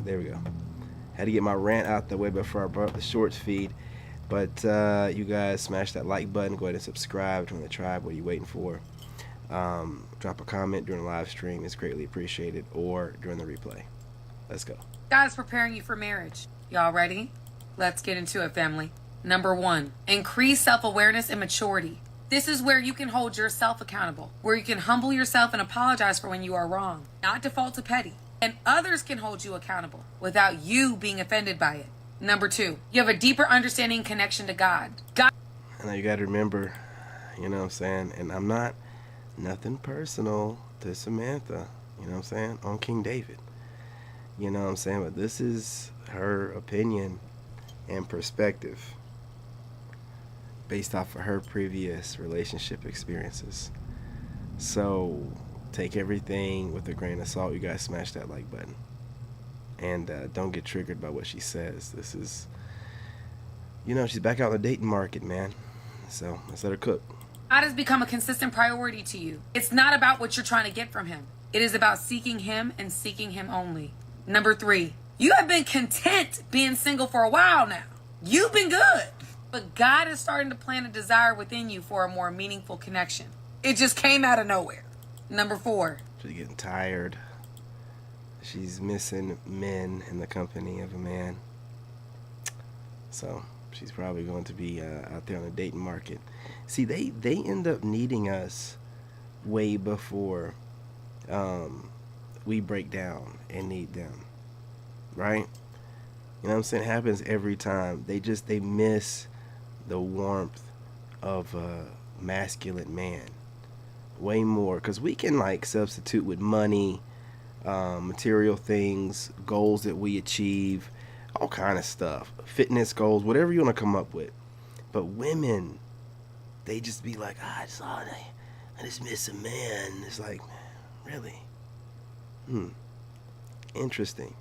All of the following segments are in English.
There we go. Had to get my rant out the way before I brought up the shorts feed. But you guys smash that like button. Go ahead and subscribe. Join the tribe. What are you waiting for? Drop a comment during the live stream. It's greatly appreciated. Or during the replay. Let's go. God's preparing you for marriage. Y'all ready? Let's get into it, family. Number 1, increase self-awareness and maturity. This is where you can hold yourself accountable, where you can humble yourself and apologize for when you are wrong, not default to petty. And others can hold you accountable without you being offended by it. Number 2, you have a deeper understanding and connection to God. And you got to remember, you know what I'm saying? And I'm not, nothing personal to Samantha, you know what I'm saying? On King David. You know what I'm saying? But this is her opinion and perspective based off of her previous relationship experiences. So take everything with a grain of salt. You guys smash that like button. And don't get triggered by what she says. This is, you know, she's back out in the dating market, man. So let's let her cook. God has become a consistent priority to you. It's not about what you're trying to get from him. It is about seeking him and seeking him only. Number 3, you have been content being single for a while now. You've been good. But God is starting to plant a desire within you for a more meaningful connection. It just came out of nowhere. Number 4. She's getting tired. She's missing men in the company of a man. So she's probably going to be out there on the dating market. See, they end up needing us way before we break down and need them. Right? You know what I'm saying? It happens every time. They miss the warmth of a masculine man way more, because we can like substitute with money, material things, goals that we achieve, all kind of stuff, fitness goals, whatever you want to come up with. But women, they just be like, I just miss a man. It's like, really? Interesting.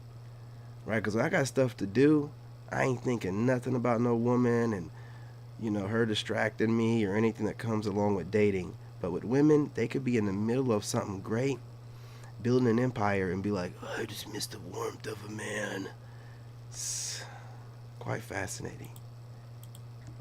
Right? Because I got stuff to do. I ain't thinking nothing about no woman and, you know, her distracting me or anything that comes along with dating. But with women, they could be in the middle of something great, building an empire, and be like, oh, I just miss the warmth of a man. It's quite fascinating.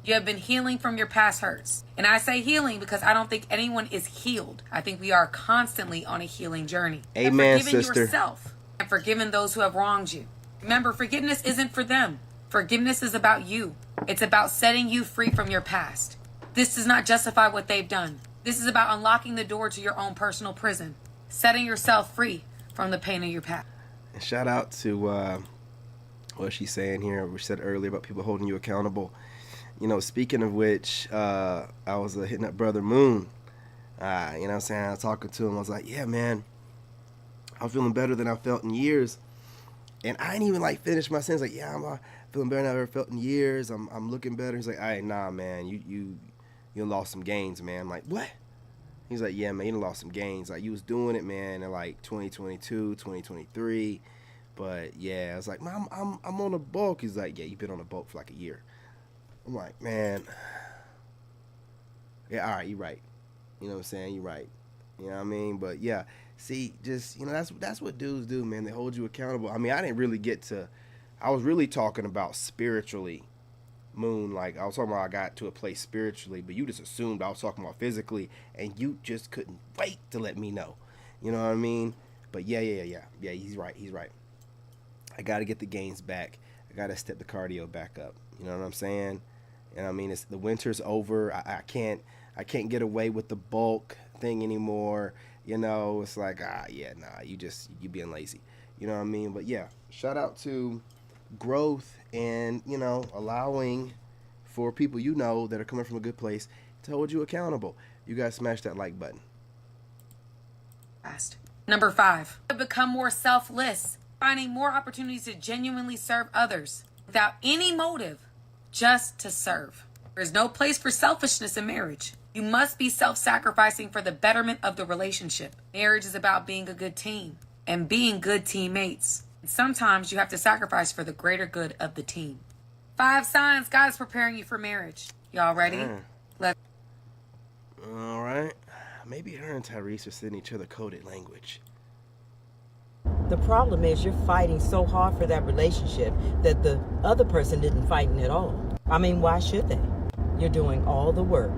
You have been healing from your past hurts. And I say healing because I don't think anyone is healed. I think we are constantly on a healing journey. Amen, and forgiving sister. yourself and forgiving those who have wronged you. Remember, forgiveness isn't for them. Forgiveness is about you. It's about setting you free from your past. This does not justify what they've done. This is about unlocking the door to your own personal prison, setting yourself free from the pain of your past. And shout out to what she's saying here. We said earlier about people holding you accountable. You know, speaking of which, I was hitting up Brother Moon. You know what I'm saying? I was talking to him. I was like, yeah, man, I'm feeling better than I felt in years. And I didn't even like finish my sentence. Like, yeah, I'm feeling better than I've ever felt in years. I'm looking better. He's like, all right, nah, man, you lost some gains, man. I'm like, what? He's like, yeah, man, you lost some gains. Like, you was doing it, man, in like 2022, 2023. But yeah, I was like, man, I'm on a bulk. He's like, yeah, you've been on a bulk for like a year. I'm like, man, yeah, all right, you're right. You know what I'm saying? You're right. You know what I mean? But yeah, see, just, you know, that's what dudes do, man. They hold you accountable. I mean, I didn't really get to, I was really talking about spiritually, Moon. Like, I was talking about I got to a place spiritually, but you just assumed I was talking about physically, and you just couldn't wait to let me know. You know what I mean? But yeah, he's right. I got to get the gains back. I got to step the cardio back up. You know what I'm saying? And I mean, it's the winter's over. I can't get away with the bulk thing anymore. You know, it's like, you being lazy. You know what I mean? But yeah, shout out to growth and, you know, allowing for people you know that are coming from a good place to hold you accountable. You guys smash that like button. Number 5, become more selfless, finding more opportunities to genuinely serve others without any motive, just to serve. There's no place for selfishness in marriage. You must be self-sacrificing for the betterment of the relationship. Marriage is about being a good team and being good teammates. And sometimes you have to sacrifice for the greater good of the team. 5 signs God is preparing you for marriage. Y'all ready? All right. Maybe her and Tyrese are sending each other coded language. The problem is you're fighting so hard for that relationship that the other person didn't fight at all. I mean, why should they? You're doing all the work.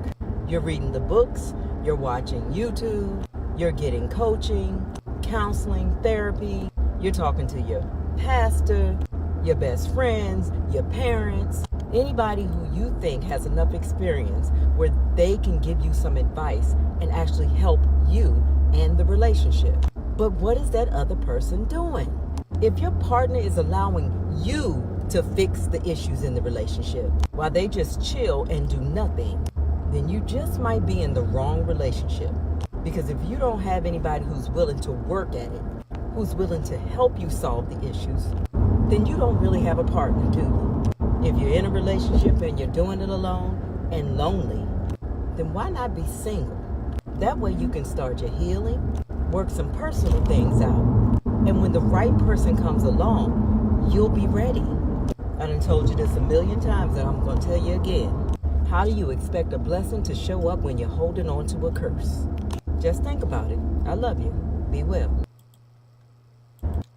You're reading the books, you're watching YouTube, you're getting coaching, counseling, therapy, you're talking to your pastor, your best friends, your parents, anybody who you think has enough experience where they can give you some advice and actually help you and the relationship. But what is that other person doing? If your partner is allowing you to fix the issues in the relationship while they just chill and do nothing, then you just might be in the wrong relationship. Because if you don't have anybody who's willing to work at it, who's willing to help you solve the issues, then you don't really have a partner, do you? If you're in a relationship and you're doing it alone and lonely, then why not be single? That way you can start your healing, work some personal things out, and when the right person comes along, you'll be ready. I done told you this a million times and I'm going to tell you again. How do you expect a blessing to show up when you're holding on to a curse? Just think about it. I love you. Be well.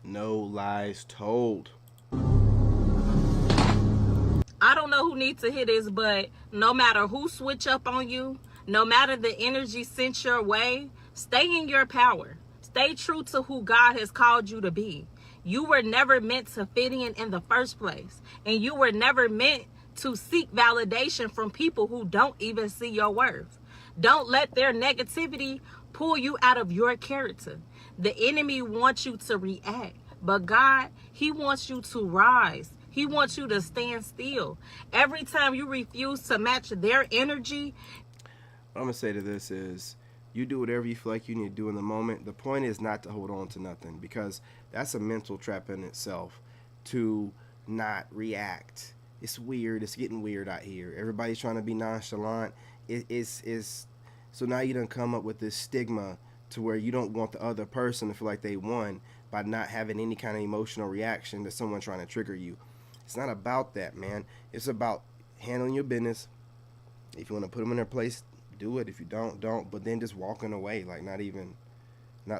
No lies told. I don't know who needs to hear this, but no matter who switch up on you, no matter the energy sent your way, stay in your power. Stay true to who God has called you to be. You were never meant to fit in the first place. And you were never meant to seek validation from people who don't even see your worth. Don't let their negativity pull you out of your character. The enemy wants you to react, but God, he wants you to rise. He wants you to stand still. Every time you refuse to match their energy. What I'm going to say to this is, you do whatever you feel like you need to do in the moment. The point is not to hold on to nothing, because that's a mental trap in itself, to not react. It's weird. It's getting weird out here. Everybody's trying to be nonchalant. So now you done come up with this stigma to where you don't want the other person to feel like they won by not having any kind of emotional reaction to someone trying to trigger you. It's not about that, man. It's about handling your business. If you want to put them in their place, do it. If you don't. But then just walking away, like not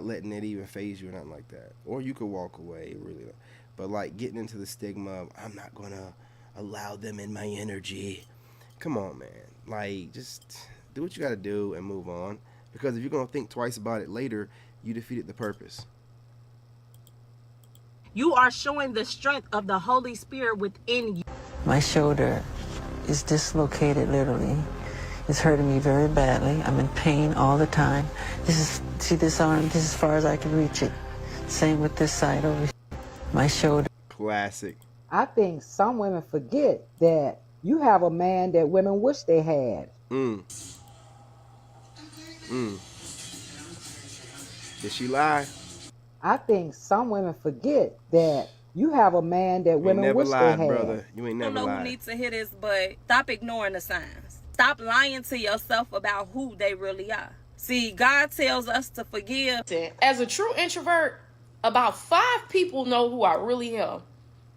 letting it even phase you or nothing like that. Or you could walk away, really. But like getting into the stigma of, I'm not going to allow them in my energy. Come on, man. Like, just do what you got to do and move on. Because if you're going to think twice about it later, you defeated the purpose. You are showing the strength of the Holy Spirit within you. My shoulder is dislocated, literally. It's hurting me very badly. I'm in pain all the time. See this arm? This is as far as I can reach it. Same with this side over here. My shoulder. Classic. I think some women forget that you have a man that women wish they had. Did she lie? I think some women forget that you have a man that women wish lied, they had. Brother. You ain't never lied. I don't know who needs to hear this, but stop ignoring the signs. Stop lying to yourself about who they really are. See, God tells us to forgive. As a true introvert, about 5 people know who I really am.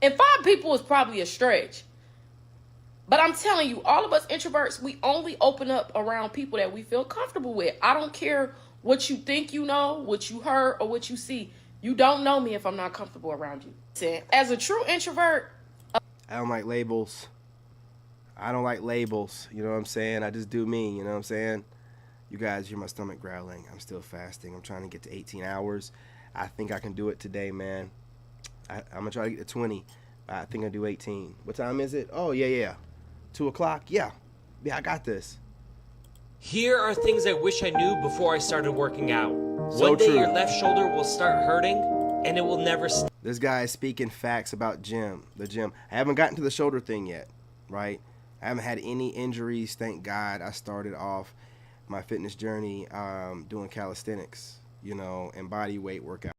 And 5 people is probably a stretch. But I'm telling you, all of us introverts, we only open up around people that we feel comfortable with. I don't care what you think you know, what you heard, or what you see. You don't know me if I'm not comfortable around you. As a true introvert, I don't like labels. I don't like labels. You know what I'm saying? I just do me. You know what I'm saying? You guys hear my stomach growling. I'm still fasting. I'm trying to get to 18 hours. I think I can do it today, man. I'm going to try to get to 20. I think I'll do 18. What time is it? Oh, yeah. 2 o'clock? Yeah, I got this. Here are things I wish I knew before I started working out. So One day true. your left shoulder will start hurting, and it will never stop. This guy is speaking facts about the gym. I haven't gotten to the shoulder thing yet, right? I haven't had any injuries, thank God. I started off my fitness journey doing calisthenics, and body weight workout.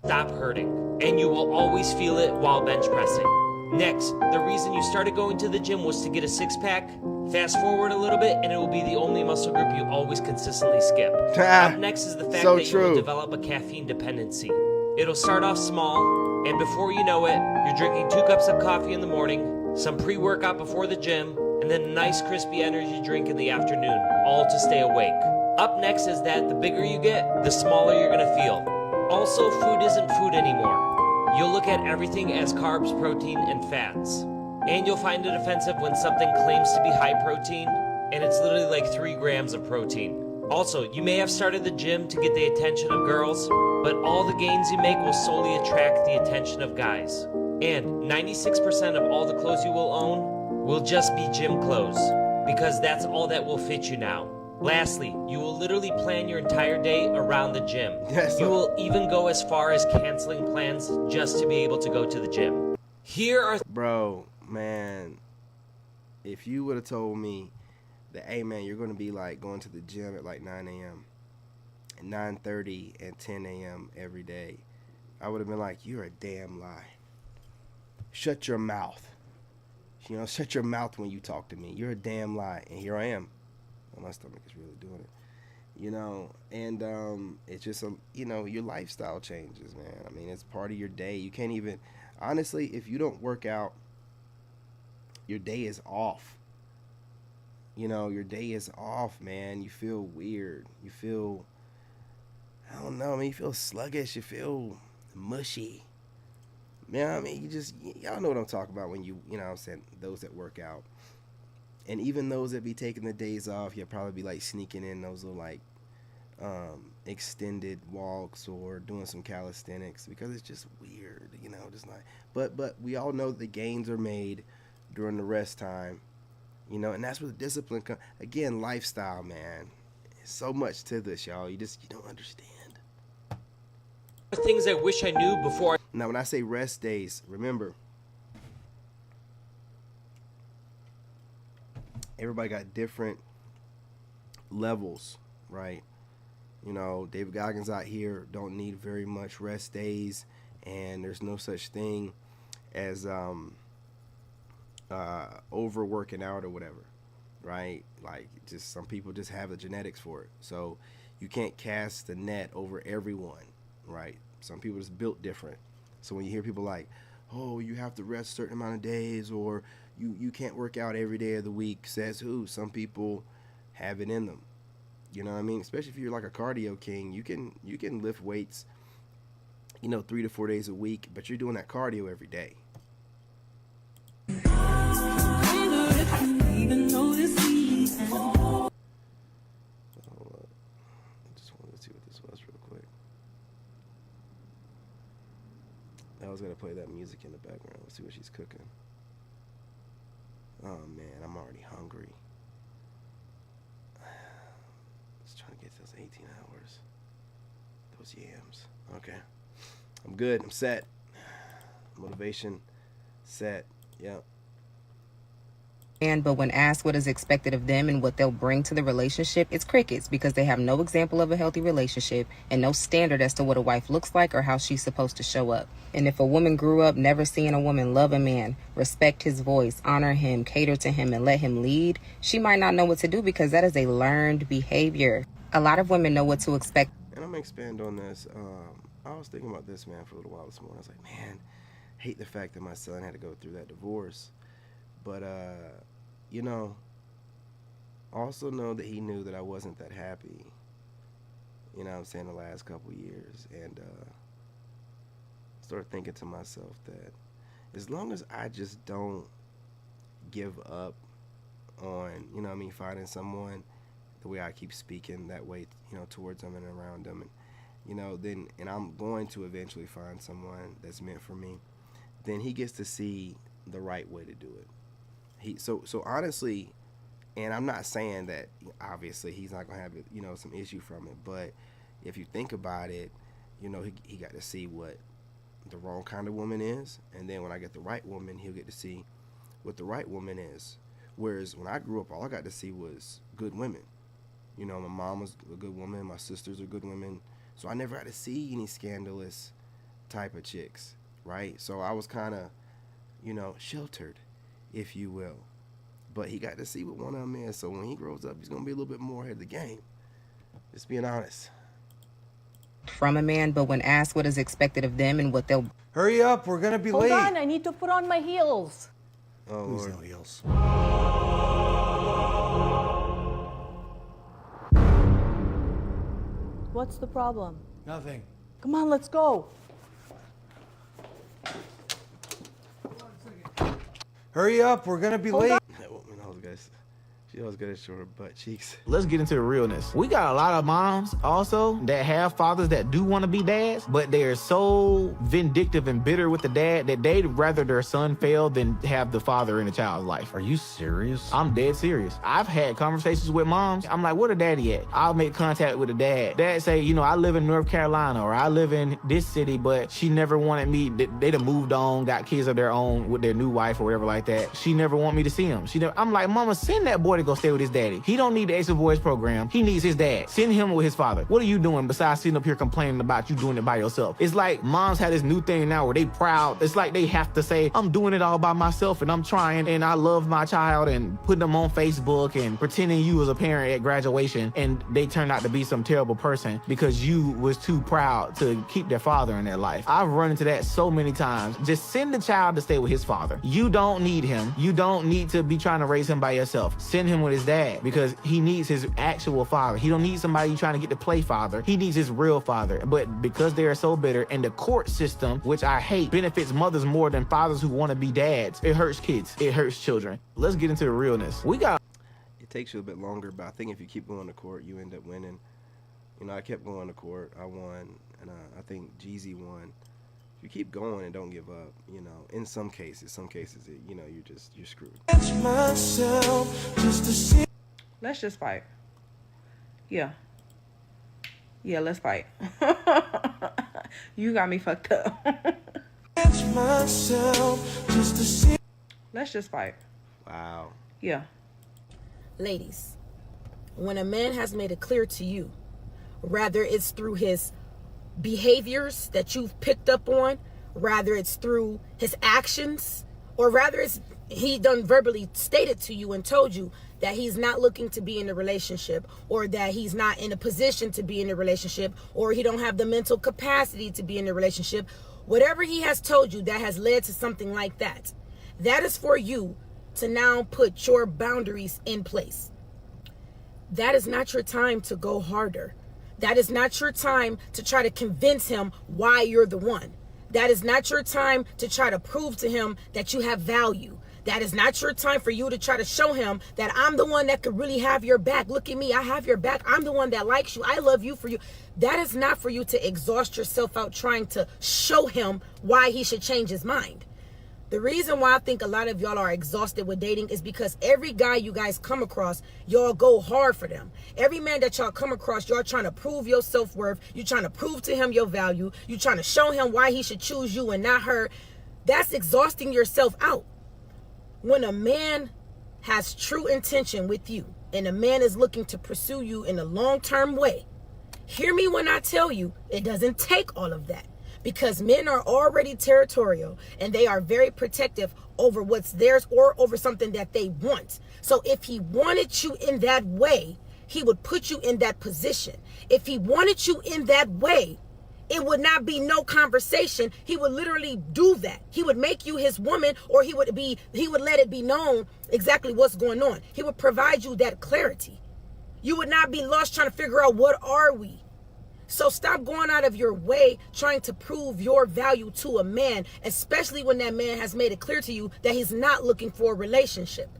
Stop hurting, and you will always feel it while bench pressing. Next, the reason you started going to the gym was to get a six-pack. Fast forward a little bit, and it will be the only muscle group you always consistently skip. Up next is the fact that you will develop a caffeine dependency. It'll start off small, and before you know it, you're drinking 2 cups of coffee in the morning, some pre-workout before the gym, and then a nice crispy energy drink in the afternoon, all to stay awake. Up next is that the bigger you get, the smaller you're gonna feel. Also, food isn't food anymore. You'll look at everything as carbs, protein, and fats. And you'll find it offensive when something claims to be high protein, and it's literally like 3 grams of protein. Also, you may have started the gym to get the attention of girls, but all the gains you make will solely attract the attention of guys. And 96% of all the clothes you will own will just be gym clothes, because that's all that will fit you now. Lastly, you will literally plan your entire day around the gym. You will even go as far as canceling plans just to be able to go to the gym. Here are... Bro, man, if you would have told me that, hey, man, you're going to be, like, going to the gym at, like, 9 a.m., and 9:30 and 10 a.m. every day, I would have been like, you're a damn lie. Shut your mouth. You know, shut your mouth when you talk to me. You're a damn lie. And here I am. Well, my stomach is really doing it. You know, and it's just, you know, your lifestyle changes, man. I mean, it's part of your day. You can't even, honestly, if you don't work out, your day is off. You know, your day is off, man. You feel weird. You feel, I don't know, I mean, you feel sluggish. You feel mushy. Man, I mean, y'all know what I'm talking about when you know what I'm saying, those that work out. And even those that be taking the days off, you'll probably be, like, sneaking in those little, like, extended walks or doing some calisthenics because it's just weird, you know, just like, but we all know the gains are made during the rest time. You know, and that's where the discipline comes. Again, lifestyle, man. There's so much to this, y'all. You don't understand. Things I wish I knew before. Now, when I say rest days, remember, everybody got different levels, right? You know, David Goggins out here don't need very much rest days, and there's no such thing as overworking out or whatever, right? Like, just some people just have the genetics for it. So you can't cast the net over everyone, right? Some people just built different. So when you hear people like, oh, you have to rest a certain amount of days, or you can't work out every day of the week, says who? Some people have it in them. You know what I mean? Especially if you're like a cardio king, you can lift weights, you know, 3 to 4 days a week, but you're doing that cardio every day. I was gonna play that music in the background. Let's see what she's cooking. Oh man, I'm already hungry. Just trying to get those 18 hours. Those yams. Okay. I'm good. I'm set. Motivation set. Yep. But when asked what is expected of them and what they'll bring to the relationship, it's crickets, because they have no example of a healthy relationship and no standard as to what a wife looks like or how she's supposed to show up. And if a woman grew up never seeing a woman love a man, respect his voice, honor him, cater to him, and let him lead, she might not know what to do, because that is a learned behavior. A lot of women know what to expect. And I'm going to expand on this. I was thinking about this, man, for a little while this morning. I was like, man, I hate the fact that my son had to go through that divorce. But, you know, also know that he knew that I wasn't that happy, you know what I'm saying, the last couple of years. And started thinking to myself that as long as I just don't give up on, you know what I mean, finding someone the way I keep speaking that way, you know, towards them and around them, and, you know, then, and I'm going to eventually find someone that's meant for me, then he gets to see the right way to do it. So honestly, and I'm not saying that obviously he's not gonna have, you know, some issue from it, but if you think about it, you know, he got to see what the wrong kind of woman is, and then when I get the right woman, he'll get to see what the right woman is. Whereas when I grew up, all I got to see was good women. You know, my mom was a good woman, my sisters are good women, so I never had to see any scandalous type of chicks, right? So I was kind of, you know, sheltered, if you will. But he got to see what one of them is, so when he grows up, he's going to be a little bit more ahead of the game. Just being honest. From a man, but when asked what is expected of them and what they'll... Hurry up, we're going to be late. Hold on, I need to put on my heels. Oh, Who's Lord. no heels? What's the problem? Nothing. Come on, let's go. Hurry up, we're gonna be late. That woman always got, she always got to show her butt cheeks. Let's get into the realness. We got a lot of moms also that have fathers that do want to be dads, but they are so vindictive and bitter with the dad that they'd rather their son fail than have the father in the child's life. Are you serious? I'm dead serious. I've had conversations with moms. I'm like, where the daddy at? I'll make contact with the dad. Dad say, you know, I live in North Carolina or I live in this city, but she never wanted me. They done moved on, got kids of their own with their new wife or whatever like that. She never want me to see him. I'm like, mama, send that boy to go stay with his daddy. He don't need the Ace of Boys program. He needs his dad. Send him with his father. What are you doing besides sitting up here complaining about you doing it by yourself? It's like moms have this new thing now where they proud. It's like they have to say, I'm doing it all by myself and I'm trying and I love my child and putting them on Facebook and pretending you was a parent at graduation and they turned out to be some terrible person because you was too proud to keep their father in their life. I've run into that so many times. Just send the child to stay with his father. You don't need him. You don't need to be trying to raise him by yourself. Send him with his dad because he needs his actual father. He don't need somebody you trying to get to play father. He needs his real father. But because they are so bitter and the court system, which I hate, benefits mothers more than fathers who want to be dads. It hurts kids. It hurts children. Let's get into the realness. It takes you a bit longer, but I think if you keep going to court, you end up winning. You know, I kept going to court. I won, and I think Jeezy won. If you keep going and don't give up, you know, in some cases, you know, you're screwed. Let's just fight. Yeah, let's fight. You got me fucked up. Let's just fight. Wow. Yeah. Ladies, when a man has made it clear to you, rather it's through his behaviors that you've picked up on, rather it's through his actions, or rather it's he done verbally stated to you and told you that he's not looking to be in a relationship, or that he's not in a position to be in a relationship, or he don't have the mental capacity to be in a relationship, whatever he has told you that has led to something like that, that is for you to now put your boundaries in place. That is not your time to go harder. That is not your time to try to convince him why you're the one. That is not your time to try to prove to him that you have value. That is not your time for you to try to show him that I'm the one that could really have your back. Look at me, I have your back. I'm the one that likes you. I love you for you. That is not for you to exhaust yourself out trying to show him why he should change his mind. The reason why I think a lot of y'all are exhausted with dating is because every guy you guys come across, y'all go hard for them. Every man that y'all come across, y'all trying to prove your self-worth. You're trying to prove to him your value. You're trying to show him why he should choose you and not her. That's exhausting yourself out. When a man has true intention with you and a man is looking to pursue you in a long-term way, hear me when I tell you, it doesn't take all of that. Because men are already territorial and they are very protective over what's theirs or over something that they want. So if he wanted you in that way, he would put you in that position. If he wanted you in that way, it would not be no conversation. He would literally do that. He would make you his woman, or he would let it be known exactly what's going on. He would provide you that clarity. You would not be lost trying to figure out what are we. So stop going out of your way trying to prove your value to a man, especially when that man has made it clear to you that he's not looking for a relationship.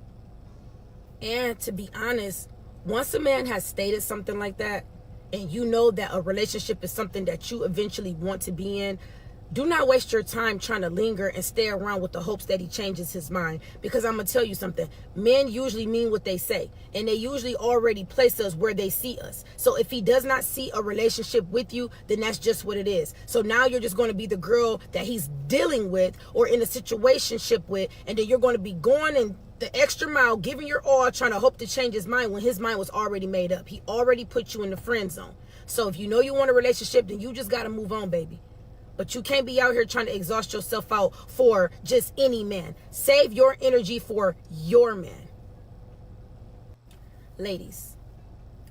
And to be honest, once a man has stated something like that, and you know that a relationship is something that you eventually want to be in, do not waste your time trying to linger and stay around with the hopes that he changes his mind. Because I'm going to tell you something. Men usually mean what they say. And they usually already place us where they see us. So if he does not see a relationship with you, then that's just what it is. So now you're just going to be the girl that he's dealing with or in a situationship with. And then you're going to be going in the extra mile, giving your all, trying to hope to change his mind when his mind was already made up. He already put you in the friend zone. So if you know you want a relationship, then you just got to move on, baby. But you can't be out here trying to exhaust yourself out for just any man. Save your energy for your man. Ladies,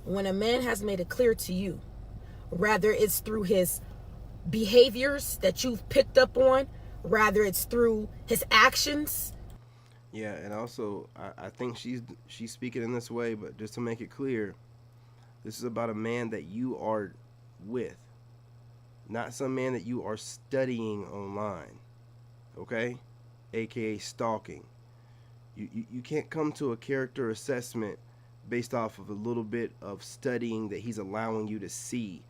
when a man has made it clear to you, rather it's through his behaviors that you've picked up on, rather it's through his actions. Yeah, and also I think she's speaking in this way, but just to make it clear, this is about a man that you are with, not some man that you are studying online, okay? AKA stalking. You can't come to a character assessment based off of a little bit of studying that he's allowing you to see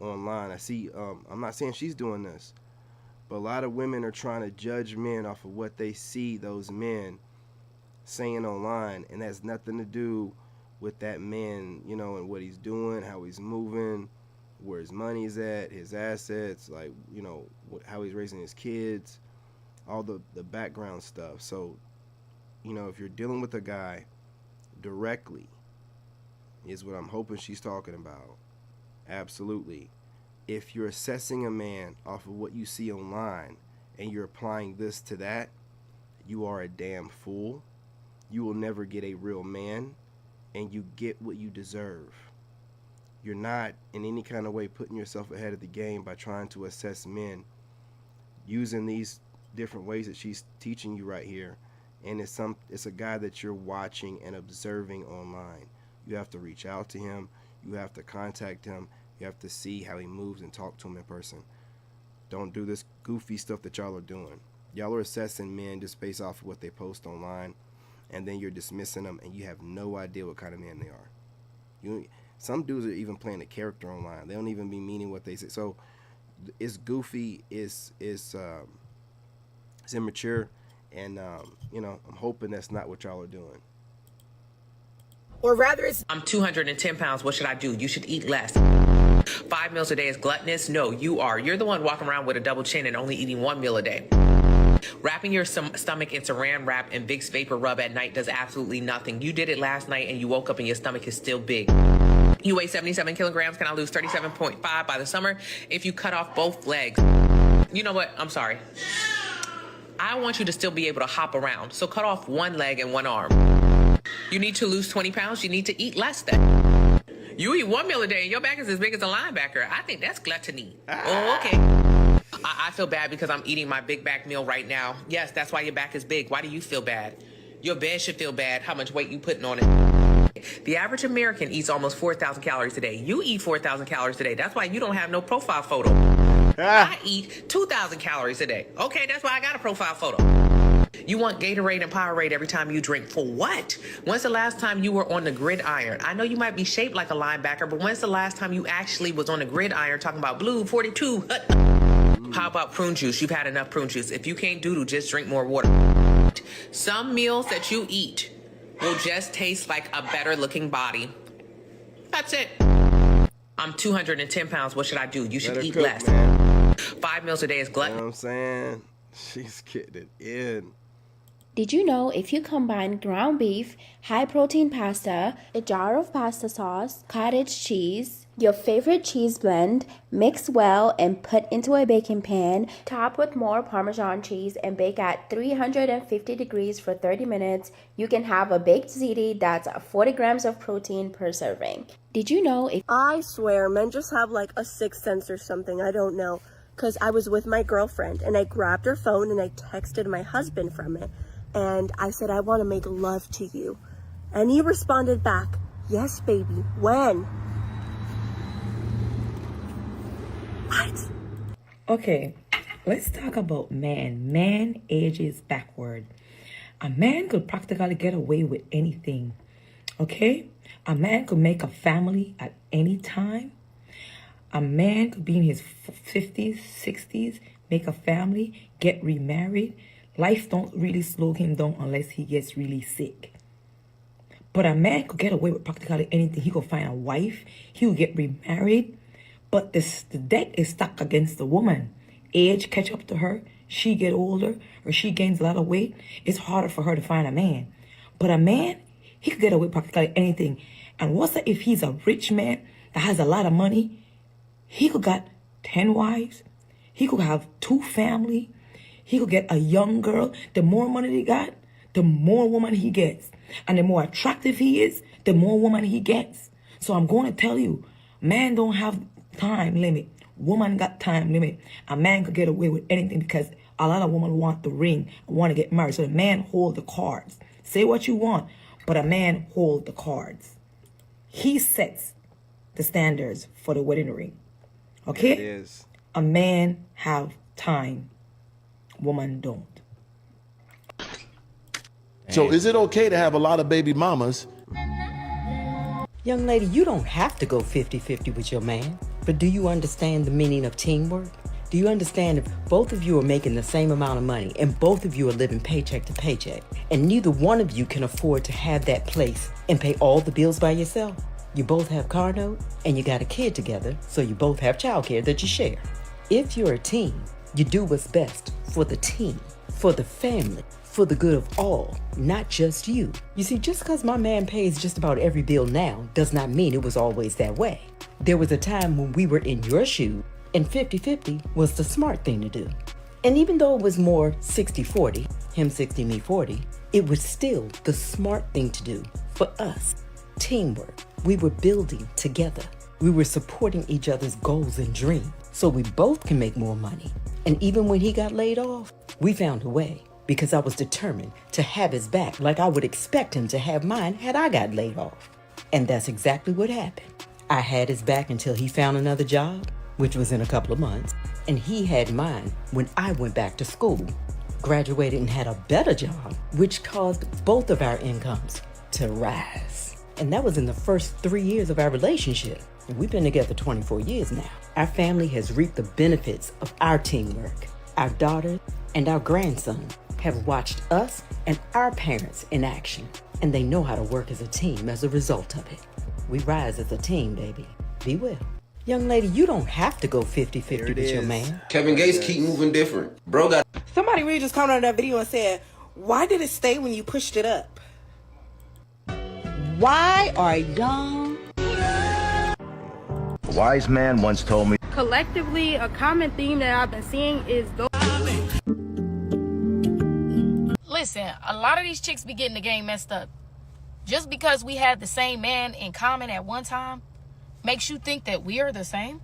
online. I see, I'm not saying she's doing this, but a lot of women are trying to judge men off of what they see those men saying online, and that's nothing to do with that man, you know, and what he's doing, how he's moving, where his money's at, his assets, like, you know, how he's raising his kids, all the background stuff. So, you know, if you're dealing with a guy directly, is what I'm hoping she's talking about. Absolutely. If you're assessing a man off of what you see online and you're applying this to that, you are a damn fool. You will never get a real man, and you get what you deserve. You're not in any kind of way putting yourself ahead of the game by trying to assess men using these different ways that she's teaching you right here. And it's a guy that you're watching and observing online. You have to reach out to him. You have to contact him. You have to see how he moves and talk to him in person. Don't do this goofy stuff that y'all are doing. Y'all are assessing men just based off of what they post online, and then you're dismissing them, and you have no idea what kind of man they are. Some dudes are even playing a character online. They don't even be meaning what they say. So it's goofy. It's immature, and you know, I'm hoping that's not what y'all are doing. Or rather, it's I'm 210 pounds. What should I do? You should eat less. 5 meals a day is gluttonous? No, you are. You're the one walking around with a double chin and only eating 1 meal a day. Wrapping your stomach in saran wrap and Vicks Vapor Rub at night does absolutely nothing. You did it last night and you woke up and your stomach is still big. You weigh 77 kilograms. Can I lose 37.5 by the summer if you cut off both legs? You know what? I'm sorry. I want you to still be able to hop around. So cut off 1 leg and 1 arm. You need to lose 20 pounds. You need to eat less then. You eat 1 meal a day and your back is as big as a linebacker. I think that's gluttony. Oh, okay. I feel bad because I'm eating my big back meal right now. Yes, that's why your back is big. Why do you feel bad? Your bed should feel bad how much weight you putting on it. The average American eats almost 4,000 calories a day. You eat 4,000 calories a day. That's why you don't have no profile photo. I eat 2,000 calories a day. Okay, that's why I got a profile photo. You want Gatorade and Powerade every time you drink. For what? When's the last time you were on the gridiron? I know you might be shaped like a linebacker, but when's the last time you actually was on the gridiron talking about blue 42? How about prune juice? You've had enough prune juice. If you can't doodle, just drink more water. Some meals that you eat will just taste like a better looking body. That's it. I'm 210 pounds. What should I do? You should eat less. Man. 5 meals a day is gluttony. You know what I'm saying? She's getting it in. Did you know if you combine ground beef, high-protein pasta, a jar of pasta sauce, cottage cheese, your favorite cheese blend, mix well and put into a baking pan, top with more Parmesan cheese and bake at 350 degrees for 30 minutes, you can have a baked ziti that's 40 grams of protein per serving. Did you know if... I swear, men just have like a sixth sense or something, I don't know. Because I was with my girlfriend and I grabbed her phone and I texted my husband from it. And I said, I want to make love to you. And he responded back, yes, baby, when? What? Okay, let's talk about man. Man ages backward. A man could practically get away with anything. Okay? A man could make a family at any time. A man could be in his 50s, 60s, make a family, get remarried. Life don't really slow him down unless he gets really sick. But a man could get away with practically anything. He could find a wife. He could get remarried. But the deck is stacked against the woman. Age catch up to her. She get older or she gains a lot of weight. It's harder for her to find a man. But a man, he could get away with practically anything. And what's that if he's a rich man that has a lot of money? He could got 10 wives. He could have 2 families. He could get a young girl. The more money he got, the more woman he gets. And the more attractive he is, the more woman he gets. So I'm going to tell you, man don't have time limit. Woman got time limit. A man could get away with anything because A lot of women want the ring, want to get married. So the man hold the cards. Say what you want, but a man hold the cards. He sets the standards for the wedding ring. Okay? It is. A man have time. Woman don't. So is it okay to have a lot of baby mamas? Young lady, you don't have to go 50-50 with your man. But do you understand the meaning of teamwork? Do you understand if both of you are making the same amount of money and both of you are living paycheck to paycheck and neither one of you can afford to have that place and pay all the bills by yourself? You both have car note and you got a kid together, so you both have childcare that you share. If you're a team, you do what's best for the team, for the family, for the good of all, not just you. You see, just because my man pays just about every bill now does not mean it was always that way. There was a time when we were in your shoes, and 50-50 was the smart thing to do. And even though it was more 60-40, him 60, me 40, it was still the smart thing to do for us. Teamwork. We were building together. We were supporting each other's goals and dreams so we both can make more money. And even when he got laid off, we found a way because I was determined to have his back like I would expect him to have mine had I got laid off. And that's exactly what happened. I had his back until he found another job, which was in a couple of months, and he had mine when I went back to school, graduated and had a better job, which caused both of our incomes to rise. And that was in the first 3 years of our relationship. And we've been together 24 years now. Our family has reaped the benefits of our teamwork. Our daughter and our grandson have watched us and our parents in action, and they know how to work as a team as a result of it. We rise as a team, baby. Be well. Young lady, you don't have to go 50-50 with your man. Kevin Gates keep moving different. Bro got... Somebody really just commented on that video and said, why did it stay when you pushed it up? Why are young? A wise man once told me. Collectively, a common theme that I've been seeing is those. Listen, a lot of these chicks be getting the game messed up. Just because we had the same man in common at one time makes you think that we are the same.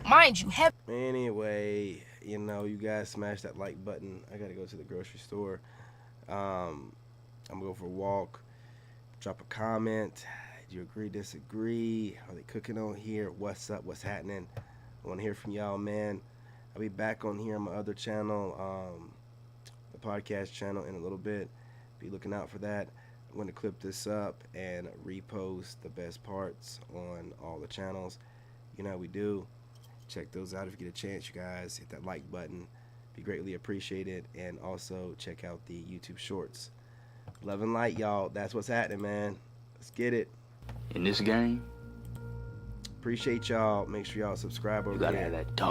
Mind you, Anyway, you know, you guys smash that like button. I gotta go to the grocery store. I'm gonna go for a walk. Drop a comment. Do you agree, disagree? Are they cooking on here? What's up? What's happening? I want to hear from y'all, man. I'll be back on here on my other channel, the podcast channel, in a little bit. Be looking out for that. I'm going to clip this up and repost the best parts on all the channels. You know how we do. Check those out if you get a chance, you guys. Hit that like button. Be greatly appreciated. And also check out the YouTube shorts. Love and light, y'all. That's what's happening, man. Let's get it. In this game, appreciate y'all. Make sure y'all subscribe over you gotta here. have that dog.